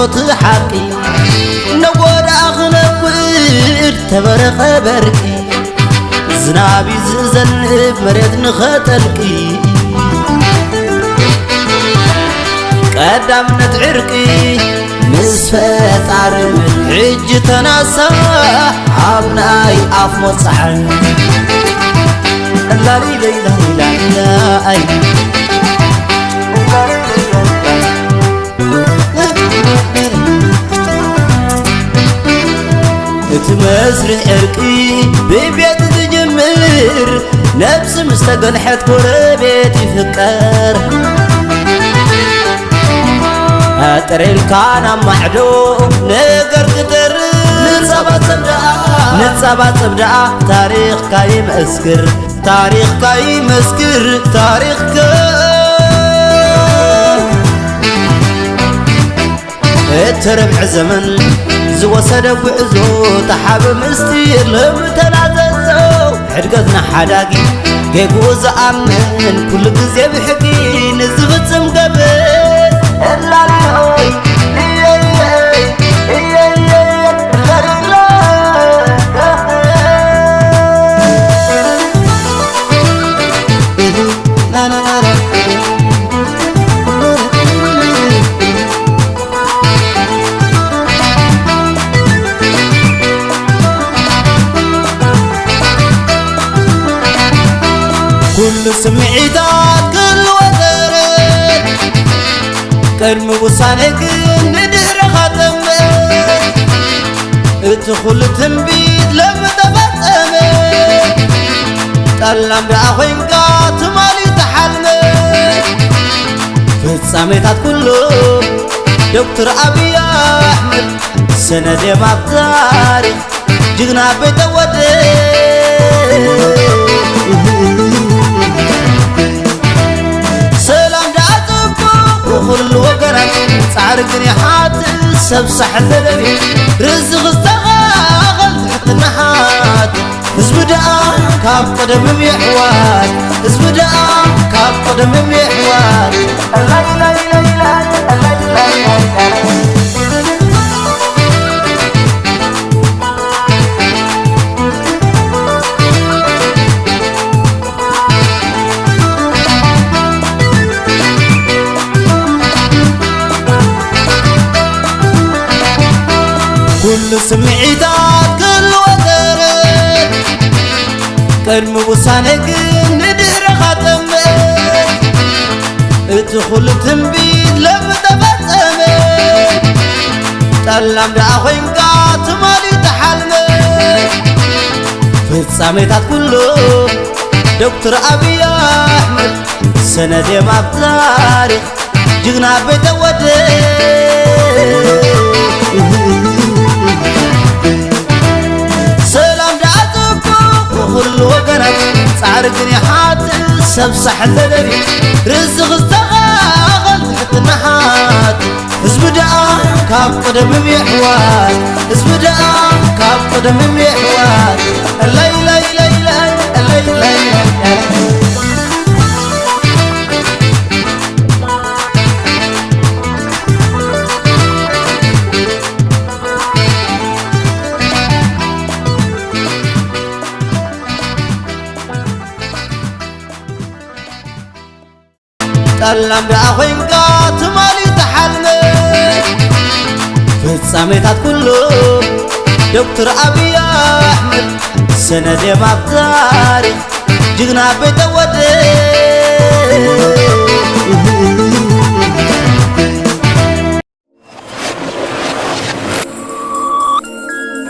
حنصوت حقي نود أخنور تبرق بركي زنابي زنب مريت نختلكي قدام نتعرقي مسفت عرم حج تناسى عبناي عف مصحن لا لي لا لا لا أي تمسرح عرقي ببيت تجمر نفس مستقلحت كربيت يفكر أتري الكان معدو نقر قدر نتصابات تبدأ تاريخ كاي مسكر تاريخ كاي مسكر تاريخ تربع زمن زوسد وعزو تحاب مستير لهم تلاتزو حرقتنا حداقي كيقو زأمن كل قزي بحقي نزفت سمقبل إلا لهوي كل سمعيتات كل وترت كرم وصانك ندير خاتم ادخل تنبيت لما تبسم تلم بأخوينك تمالي تحلم في الساميتات كله دكتور أبي أحمد سندي ما بتاريخ جغنا بيت ودي كل وقرك صارقني حات سبسح الذبي رزق استغاغل تحت النحات اسبدا كاب قدم بيحوات اسبدا كاب قدم بيحوات لا لا لا لا لا كل سمعيتات كل وترت كرم وصانك ندير خاتم ادخل تنبيت لما تبسم تلم بأخوينك تمالي تحلم في الساميتات كله دكتور أبي أحمد سندي ما بتاريخ جغنا بيت ودي كل وقرك صارقني حات سبسح الذبي رزق استغاغل تحت النحات اسبدا كاب قدم بيحوات اسبدا كاب قدم بيحوات لا لا لا لا لا لا تلم بأخوينك تمالي تحلم في الساميتات كله دكتور أبي أحمد سندي ما بتاريخ جغنا بيت ودي